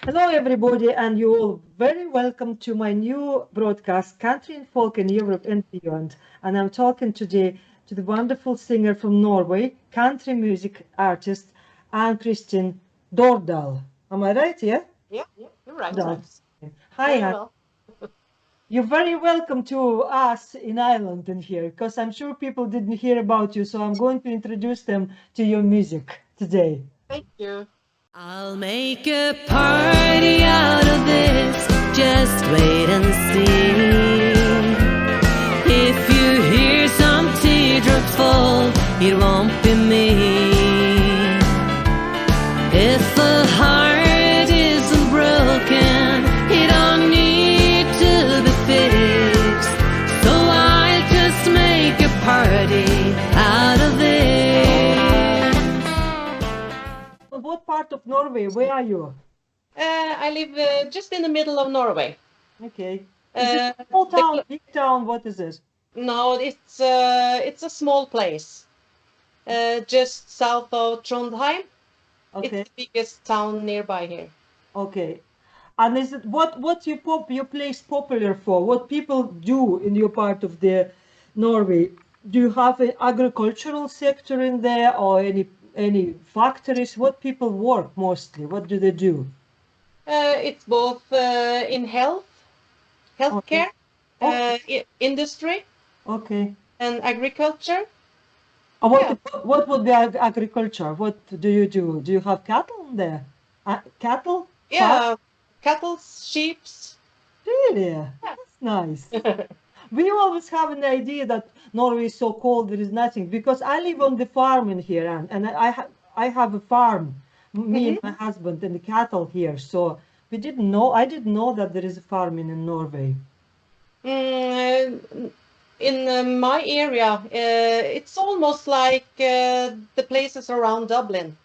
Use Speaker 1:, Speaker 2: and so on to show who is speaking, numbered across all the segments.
Speaker 1: Hello, everybody, and you're all very welcome to my new broadcast, Country and Folk in Europe and Beyond. And I'm talking today to the wonderful singer from Norway, country music artist, Ann-Kristin Dordal. Am I right? Yeah?
Speaker 2: Yeah, you're right.
Speaker 1: Dordal. Hi,
Speaker 2: Very
Speaker 1: Ann.
Speaker 2: well.
Speaker 1: You're very welcome to us in Ireland in here, because I'm sure people didn't hear about you, so I'm going to introduce them to your music today.
Speaker 2: Thank you.
Speaker 3: I'll make a party out of this, just wait and see. If you hear some teardrops fall, it won't be me. If a heart isn't broken, it don't need to be fixed. So I'll just make a party out of this.
Speaker 1: What part of Norway? Where are you?
Speaker 2: I live just in the middle of Norway.
Speaker 1: Okay. Is it
Speaker 2: Uh,
Speaker 1: a small
Speaker 2: the
Speaker 1: town,
Speaker 2: cl-
Speaker 1: big town? What is this?
Speaker 2: no, it's a small place, just south of Trondheim. It's
Speaker 1: Okay,
Speaker 2: the biggest town nearby here.
Speaker 1: okay. And is it what your place popular for? What people do in your part of the Norway? Do you have an agricultural sector in there or any factories? What people work mostly? What do they do?
Speaker 2: It's both in
Speaker 1: Okay,
Speaker 2: healthcare,
Speaker 1: okay,
Speaker 2: industry,
Speaker 1: okay.
Speaker 2: and agriculture. Yeah,
Speaker 1: What would be agriculture? What do you do? Do you have cattle in there? Cattle? Farm?
Speaker 2: yeah, cattle, sheep's.
Speaker 1: Really?
Speaker 2: Yeah.
Speaker 1: That's nice. We always have an idea that Norway is so cold, there is nothing. Because I live on the farm in here, and I have a farm, me and
Speaker 2: Mhm.
Speaker 1: my husband, and the cattle here. So we didn't know, I didn't know that there is a farming in Norway.
Speaker 2: In my area, it's almost like the places around Dublin.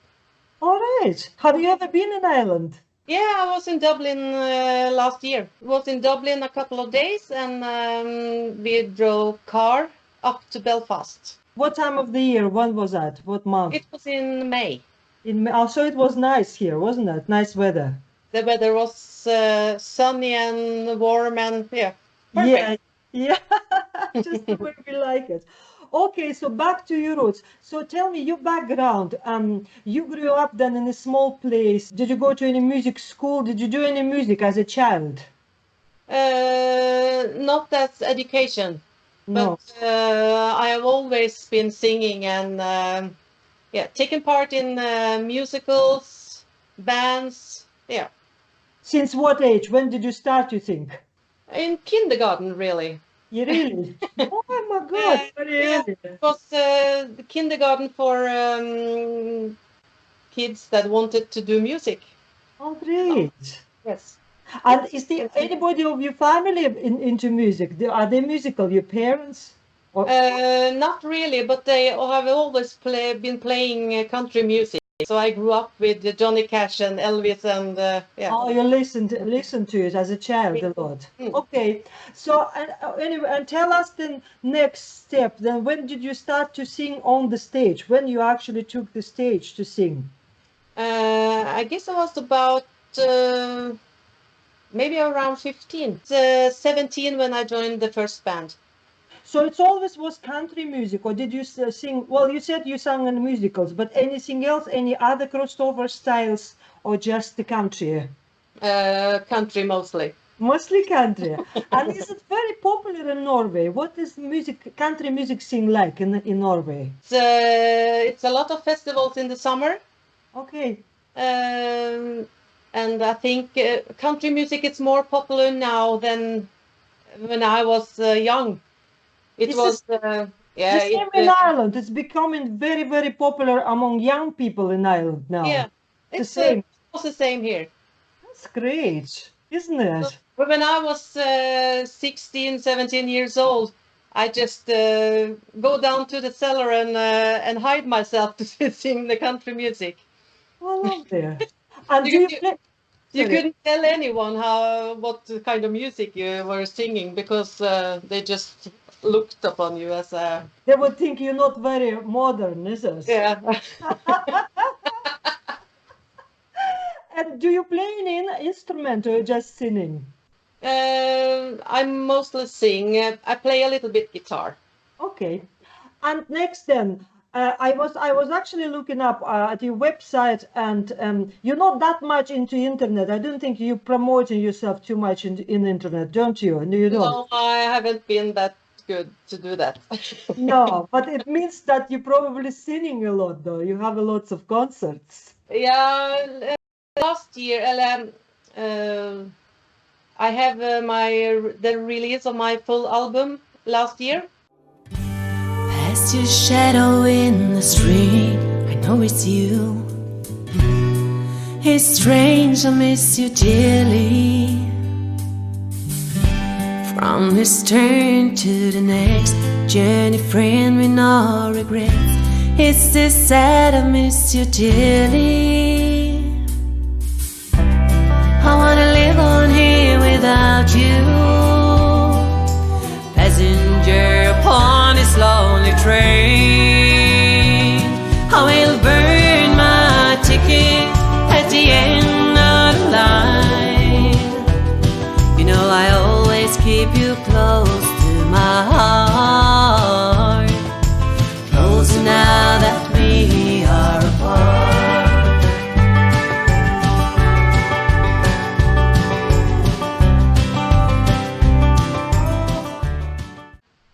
Speaker 1: All right. Have you ever been in Ireland?
Speaker 2: Yeah, I was in Dublin last year. Was in Dublin a couple of days, and we drove car up to Belfast.
Speaker 1: What time of the year? When was that? What month?
Speaker 2: It was in May.
Speaker 1: So it was nice here, wasn't it? Nice weather.
Speaker 2: The weather was sunny and warm, and yeah, perfect.
Speaker 1: Yeah, yeah, just the way we like it. Okay, so back to your roots. So tell me your background. You grew up then in a small place. Did you go to any music school? Did you do any music as a child?
Speaker 2: Not as education, but
Speaker 1: No.
Speaker 2: I have always been singing and yeah, taking part in musicals, bands. Yeah,
Speaker 1: Since what age? When did you start, you think?
Speaker 2: in kindergarten, really.
Speaker 1: You really? Oh my God,
Speaker 2: Uh,
Speaker 1: very
Speaker 2: yeah,
Speaker 1: early.
Speaker 2: it was the kindergarten for kids that wanted to do music.
Speaker 1: Oh, great.
Speaker 2: Yes.
Speaker 1: And
Speaker 2: Kids
Speaker 1: is there
Speaker 2: can sing.
Speaker 1: anybody of your family into music? Are they musical? Your parents? Or
Speaker 2: Not really, but they have always been playing country music. So I grew up with Johnny Cash and Elvis and yeah.
Speaker 1: oh, you listen to it as a child a lot.
Speaker 2: Mm.
Speaker 1: Okay. So anyway, and tell us the next step. Then when did you start to sing on the stage? When you actually took the stage to sing?
Speaker 2: I guess I was about maybe around 15, 17 when I joined the first band.
Speaker 1: So it's always was country music, or did you sing? Well, you said you sang in musicals, but anything else? Any other crossover styles, or just the country?
Speaker 2: Country mostly.
Speaker 1: Mostly country. And is it very popular in Norway? What is country music scene like in Norway?
Speaker 2: It's a lot of festivals in the summer.
Speaker 1: Okay.
Speaker 2: Um, and I think country music is more popular now than when I was young. It
Speaker 1: It's
Speaker 2: was,
Speaker 1: the
Speaker 2: yeah,
Speaker 1: same in Ireland. It's becoming very, very popular among young people in Ireland now.
Speaker 2: yeah,
Speaker 1: The
Speaker 2: it's
Speaker 1: same.
Speaker 2: was the same here.
Speaker 1: That's great, isn't it?
Speaker 2: But when I was 16, 17 years old, I just go down to the cellar and hide myself to sing the country music.
Speaker 1: Oh, lovely. And do
Speaker 2: You,
Speaker 1: you
Speaker 2: you,
Speaker 1: play?
Speaker 2: you
Speaker 1: Sorry.
Speaker 2: couldn't tell anyone what kind of music you were singing because they just looked upon you as a,
Speaker 1: They would think you're not very modern, is it?
Speaker 2: yeah.
Speaker 1: And do you play an instrument or just singing?
Speaker 2: I mostly sing. I play a little bit guitar.
Speaker 1: Okay. And next then, I was actually looking up at your website, and you're not that much into internet. I don't think you're promoting yourself too much in internet, don't you? No, you don't.
Speaker 2: No, I haven't been that good to do that.
Speaker 1: No, but it means that you're probably singing a lot, though. You have a lots of concerts.
Speaker 2: Yeah, last year, I have the release of my full album last year.
Speaker 3: Past your shadow in the street, I know it's you. It's strange, I miss you dearly. From this turn to the next journey, friend, with no regrets. It's this sad, I miss you dearly. I wanna live on here without you, passenger upon this lonely train. I will burn my ticket at the end of the line. You know I always keep you close to my heart, closer now that we are apart.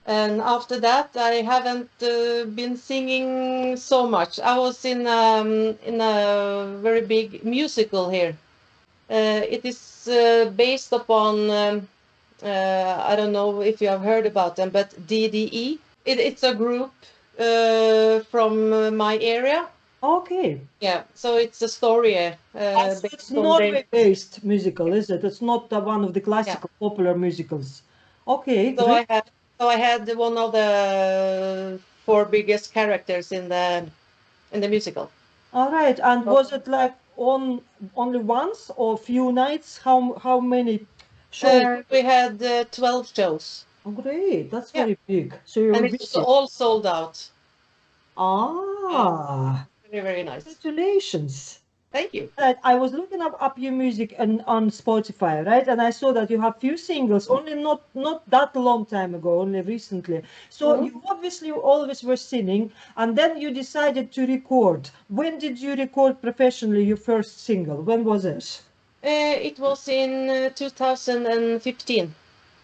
Speaker 2: And after that, I haven't been singing so much. I was in a very big musical here. It is based upon I don't know if you have heard about them, but DDE. It's a group from my area.
Speaker 1: Okay.
Speaker 2: Yeah, so it's a story.
Speaker 1: So
Speaker 2: based
Speaker 1: it's
Speaker 2: on their-
Speaker 1: Norway-based musical, is it? It's not one of the classical popular musicals. Okay,
Speaker 2: So
Speaker 1: great.
Speaker 2: I had one of the four biggest characters in the musical.
Speaker 1: All right. And was it like on only once or few nights? How many shows?
Speaker 2: We had 12 shows,
Speaker 1: Oh, great. That's
Speaker 2: Yeah.
Speaker 1: very big. So you're
Speaker 2: and it was
Speaker 1: busy.
Speaker 2: all sold out.
Speaker 1: Ah,
Speaker 2: Very, very nice.
Speaker 1: congratulations.
Speaker 2: Thank you.
Speaker 1: Right, I was looking up your music on Spotify, right? And I saw that you have few singles, only not that long time ago, only recently. So you obviously always were singing, and then you decided to record. When did you record professionally your first single? When was it?
Speaker 2: It was in 2015.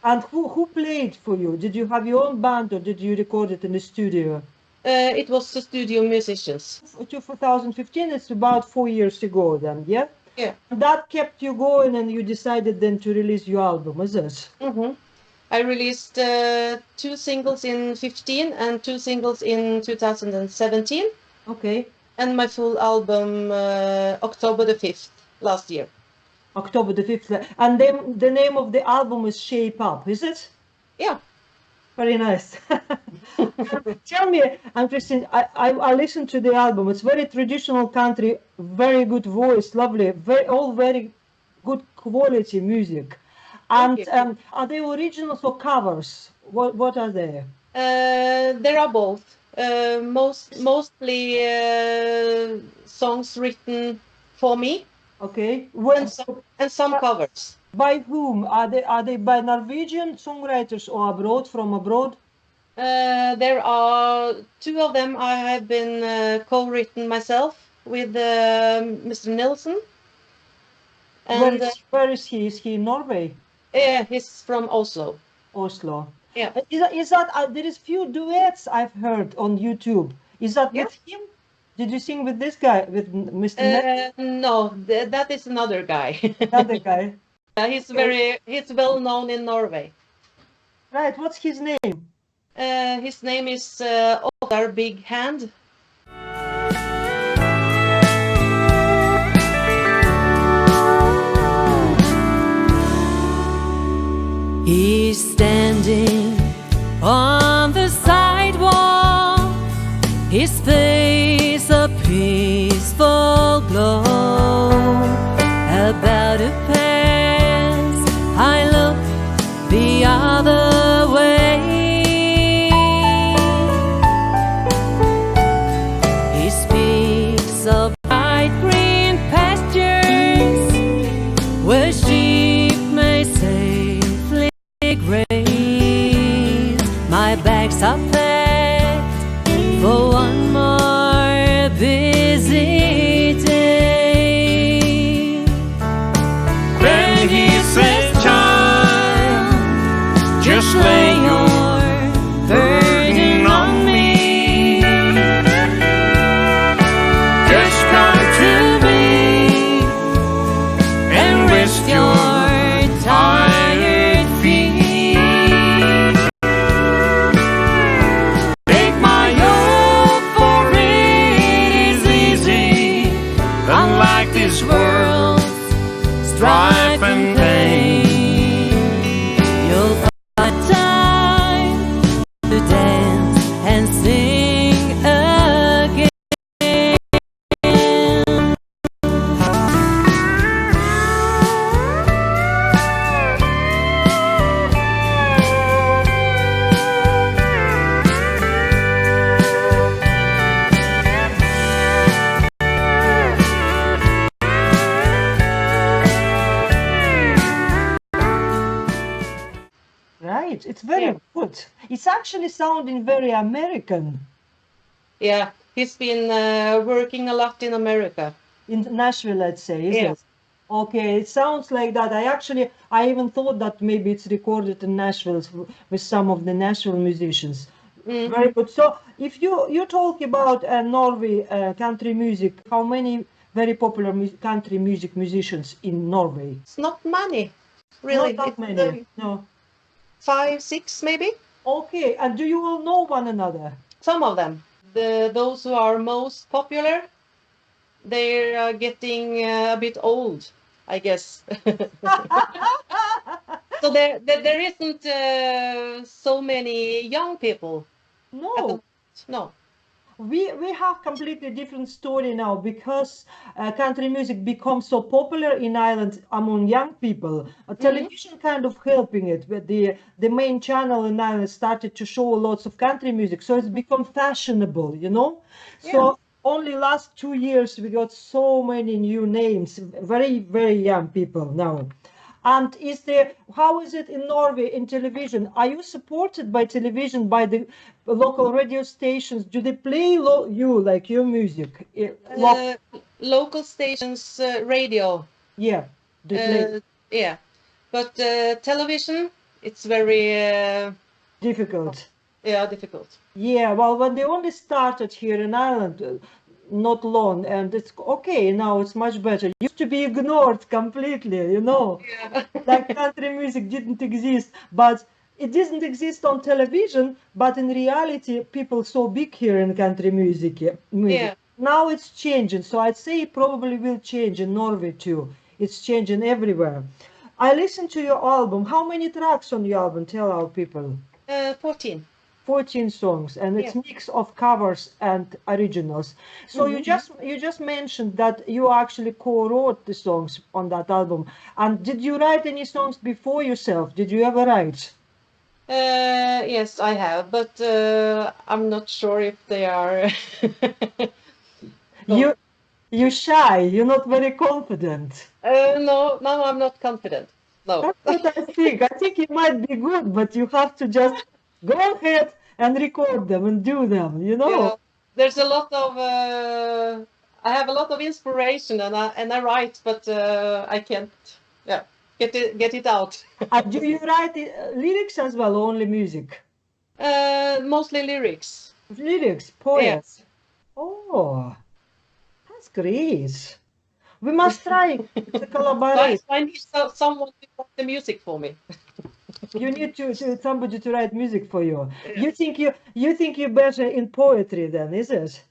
Speaker 1: And who played for you? Did you have your own band, or did you record it in the studio?
Speaker 2: It was the studio musicians.
Speaker 1: 2015, it's about 4 years ago then, yeah?
Speaker 2: Yeah.
Speaker 1: That kept you going, and you decided then to release your album, is it?
Speaker 2: I released 2 singles in 15 and 2 singles in 2017,
Speaker 1: Okay.
Speaker 2: and my full album October the 5th last year.
Speaker 1: October the 5th. And then the name of the album is Shape Up, is it?
Speaker 2: Yeah.
Speaker 1: Very nice. Tell me, Ann-Kristin, I listened to the album. It's very traditional country, very good voice, lovely, all very good quality music. And
Speaker 2: Thank
Speaker 1: are they originals or covers? What are they?
Speaker 2: There are both. Mostly songs written for me,
Speaker 1: Okay.
Speaker 2: and some covers.
Speaker 1: By whom? Are they by Norwegian songwriters or from abroad?
Speaker 2: There are 2 of them I have been co-written myself with Mr. Nilsson. And
Speaker 1: Where is he? Is he in Norway?
Speaker 2: he's from Oslo.
Speaker 1: Oslo.
Speaker 2: Yeah.
Speaker 1: Is that there is few duets I've heard on YouTube. Is that with him? Did you sing with this guy, with Mr.
Speaker 2: No, that is another guy.
Speaker 1: Another guy?
Speaker 2: He's well known in Norway.
Speaker 1: Right. What's his name?
Speaker 2: His name is Ottar Big Hand.
Speaker 3: He's standing on the sidewalk, his face a peaceful glow. About to pass, I look the other way.
Speaker 1: great. It's very good. It's actually sounding very American.
Speaker 2: Yeah, he's been working a lot in America.
Speaker 1: In Nashville, let's say, is
Speaker 2: Yeah.
Speaker 1: it? Okay, it sounds like that. I even thought that maybe it's recorded in Nashville with some of the Nashville musicians. Very good. So, if you talk about Norway country music, how many very popular country music musicians in Norway?
Speaker 2: It's not many, really.
Speaker 1: Not that
Speaker 2: It's
Speaker 1: many. No.
Speaker 2: 5, 6 maybe.
Speaker 1: Okay, and do you all know one another?
Speaker 2: Some of them. Those who are most popular, they're getting a bit old, I guess. So there isn't so many young people at the
Speaker 1: No.
Speaker 2: moment. No.
Speaker 1: We have completely different story now because country music becomes so popular in Ireland among young people. Television kind of helping it, but the main channel in Ireland started to show lots of country music, so it's become fashionable, you know. So only last 2 years we got so many new names, very young people now. And how is it in Norway in television? Are you supported by television, by the local radio stations? Do they play your music?
Speaker 2: Local stations, radio.
Speaker 1: Yeah, they play.
Speaker 2: Yeah. But television, it's very
Speaker 1: Difficult.
Speaker 2: difficult.
Speaker 1: Yeah, well, when they only started here in Ireland, not long, and it's okay now. It's much better. Used to be ignored completely, you know.
Speaker 2: Yeah.
Speaker 1: Like country music didn't exist, but it doesn't exist on television. But in reality, people so big here in country music.
Speaker 2: Yeah.
Speaker 1: Now it's changing, so I'd say it probably will change in Norway too. It's changing everywhere. I listened to your album. How many tracks on your album? Tell our people.
Speaker 2: 14.
Speaker 1: 14 songs, and it's mix of covers and originals. So you just mentioned that you actually co-wrote the songs on that album. And did you write any songs before yourself? Did you ever write?
Speaker 2: Yes, I have, but I'm not sure if they are.
Speaker 1: You're shy. You're not very confident.
Speaker 2: No, I'm not confident. No.
Speaker 1: That's what I think. I think it might be good, but you have to just go ahead and record them and do them, you know.
Speaker 2: Yeah, there's a lot of I have a lot of inspiration and I write, but I can't get it out.
Speaker 1: Do you write lyrics as well, or only music?
Speaker 2: Mostly lyrics.
Speaker 1: Lyrics, poems. Oh, that's great. We must try to collaborate.
Speaker 2: I need someone to write the music for me.
Speaker 1: You need somebody to write music for you. Yeah. You think you're better in poetry then, is it?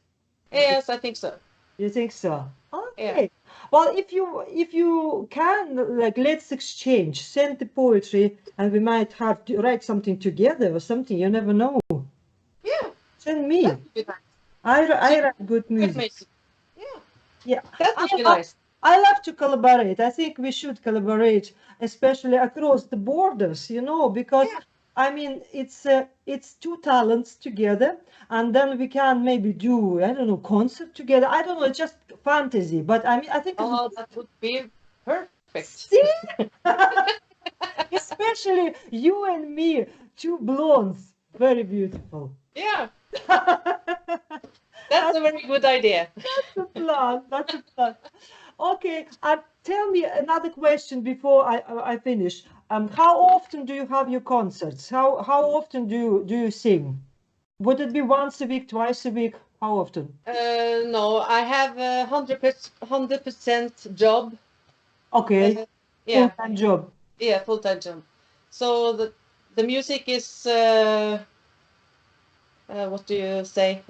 Speaker 2: Yes, I think so.
Speaker 1: You think so? Okay.
Speaker 2: Yeah.
Speaker 1: Well, if you can, like, let's exchange. Send the poetry, and we might have to write something together or something. You never know.
Speaker 2: Yeah.
Speaker 1: Send me.
Speaker 2: That would be nice.
Speaker 1: I write good
Speaker 2: Good
Speaker 1: music.
Speaker 2: music. Yeah.
Speaker 1: Yeah.
Speaker 2: That would be nice.
Speaker 1: I love to collaborate. I think we should collaborate, especially across the borders, you know, because I mean, it's two talents together, and then we can maybe do, I don't know, concert together. I don't know, it's just fantasy, but I mean, I think
Speaker 2: That would be perfect.
Speaker 1: See? Especially you and me, two blondes, very beautiful.
Speaker 2: Yeah. That's a very good idea.
Speaker 1: That's a plan. That's a plan. Okay, tell me another question before I finish. How often do you have your concerts? How often do you sing? Would it be once a week, twice a week? How often?
Speaker 2: No, I have a 100% job.
Speaker 1: Okay.
Speaker 2: Yeah,
Speaker 1: Full-time job.
Speaker 2: yeah, full-time job. So the music is what do you say?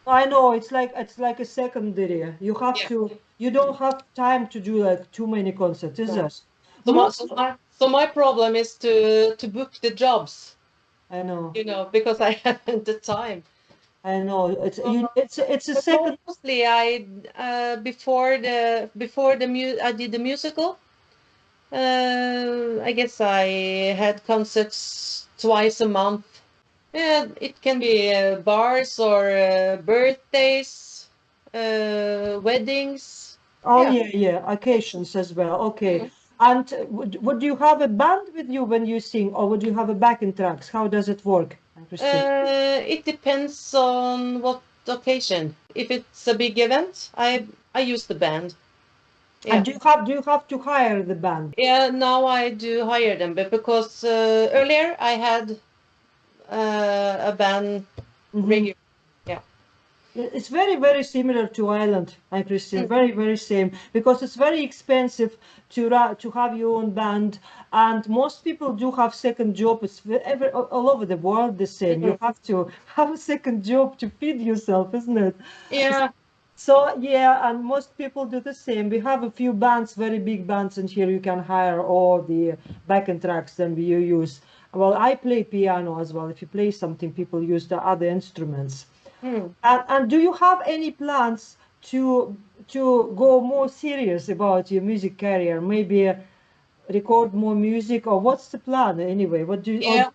Speaker 1: I know it's like a secondary. You have to. You don't have time to do like too many concerts, is it?
Speaker 2: So my problem is to book the jobs.
Speaker 1: I know.
Speaker 2: You know, because I haven't the time.
Speaker 1: I know. It's a second.
Speaker 2: Mostly, before I did the musical. I guess I had concerts twice a month. Yeah, it can be bars or birthdays, weddings.
Speaker 1: Oh yeah, occasions as well. Okay. And would you have a band with you when you sing, or would you have a backing tracks? How does it work, Ann-Kristin?
Speaker 2: It depends on what occasion. If it's a big event, I use the band. Yeah.
Speaker 1: And do you have to hire the band?
Speaker 2: Yeah, now I do hire them, but because earlier I had a band regular. Yeah.
Speaker 1: It's very, very similar to Ireland, Ann-Kristin. Very, very same, because it's very expensive to have your own band, and most people do have second job. It's all over the world the same. You have to have a second job to feed yourself, isn't it?
Speaker 2: Yeah.
Speaker 1: So yeah, and most people do the same. We have a few bands, very big bands, and here you can hire all the backing tracks that you use. Well, I play piano as well. If you play something, people use the other instruments. And do you have any plans to go more serious about your music career? Maybe record more music, or what's the plan anyway? What do you?
Speaker 2: Yeah.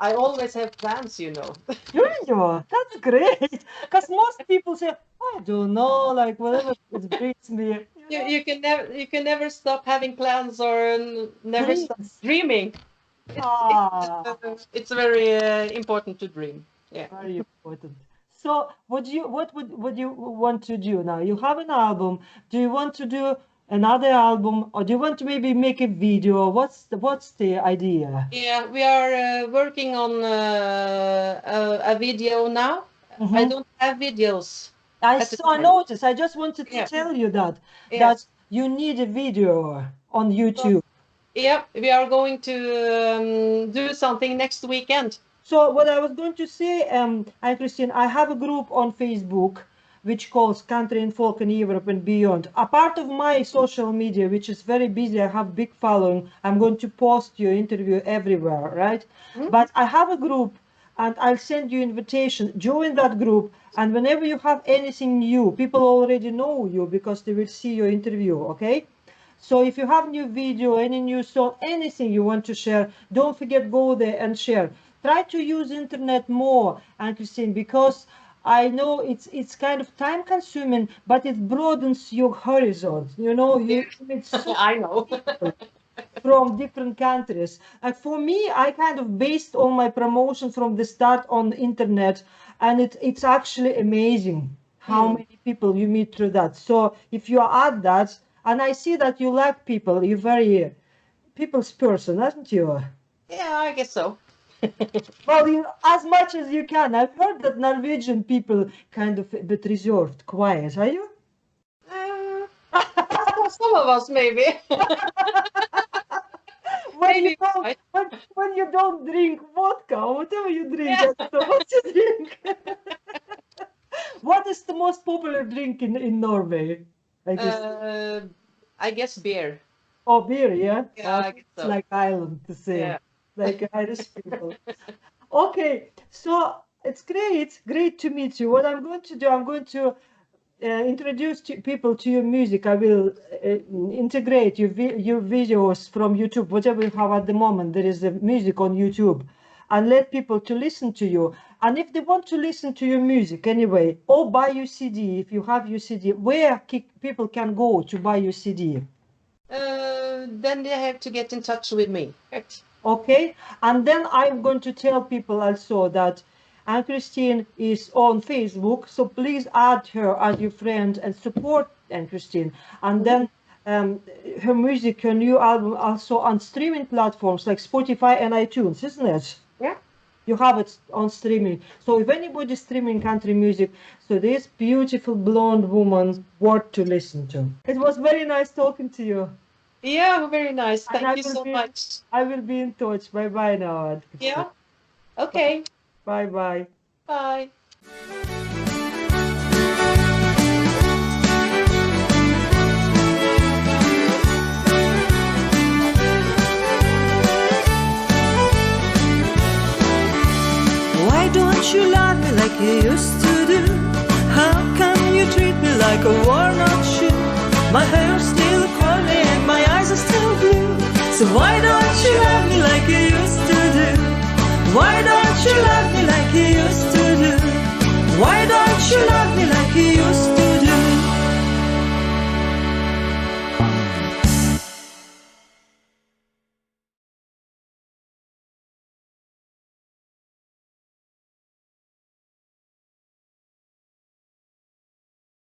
Speaker 2: I always have plans, you know.
Speaker 1: Yeah, that's great. Because most people say, I don't know, like whatever it brings me.
Speaker 2: You can never stop having plans or never stop dreaming. It's very important to dream. Yeah.
Speaker 1: Very important. So what would you want to do now? You have an album. Do you want to do another album, or do you want to maybe make a video? What's the idea?
Speaker 2: Yeah, we are working on a video now. I don't have videos.
Speaker 1: I noticed. I just wanted to tell you that you need a video on YouTube.
Speaker 2: Yeah, we are going to do something next weekend.
Speaker 1: So what I was going to say, Ann-Kristin, I have a group on Facebook which calls Country and Folk in Europe and Beyond. A part of my social media, which is very busy, I have big following. I'm going to post your interview everywhere, right? But I have a group, and I'll send you invitation. Join that group, and whenever you have anything new, people already know you because they will see your interview, okay? So if you have new video, any new song, anything you want to share, don't forget, go there and share. Try to use internet more, Ann-Kristin, because I know it's kind of time consuming, but it broadens your horizon. You know, it's so
Speaker 2: I know.
Speaker 1: from different countries. And for me, I kind of based all my promotion from the start on the internet, and it's actually amazing how many people you meet through that. So if you add that, and I see that you like people, you're very people's person, aren't you?
Speaker 2: Yeah, I guess so.
Speaker 1: Well, as much as you can. I've heard that Norwegian people kind of a bit reserved, quiet. Are you?
Speaker 2: Some of us, maybe.
Speaker 1: when you don't drink vodka, or whatever you drink, what you drink? What is the most popular drink in Norway?
Speaker 2: I guess beer.
Speaker 1: Oh, beer, yeah?
Speaker 2: Yeah, I guess so.
Speaker 1: It's like Ireland, the same.
Speaker 2: Yeah.
Speaker 1: Like Irish people. Okay, so it's great to meet you. What I'm going to do, I'm going to introduce people to your music. I will integrate your videos from YouTube, whatever you have at the moment. There is the music on YouTube, and let people to listen to you. And if they want to listen to your music anyway, or buy your CD, if you have your CD, where people can go to buy your CD?
Speaker 2: Then they have to get in touch with me.
Speaker 1: Okay, and then I'm going to tell people also that Ann-Kristin is on Facebook, so please add her as your friend and support Ann-Kristin. And then her music, her new album, also on streaming platforms like Spotify and iTunes, isn't it?
Speaker 2: Yeah.
Speaker 1: You have it on streaming. So if anybody's streaming country music, so this beautiful blonde woman worth to listen to. It was very nice talking to you.
Speaker 2: Yeah, very nice. Thank you so much.
Speaker 1: I will be in touch. Bye-bye now, Ann-Kristin.
Speaker 2: Yeah. Okay.
Speaker 1: Bye-bye.
Speaker 2: Bye.
Speaker 3: Why don't you love me like you used to do? How come you treat me like a worn-out shoe? My hair's still curly and my eyes are still blue. So why don't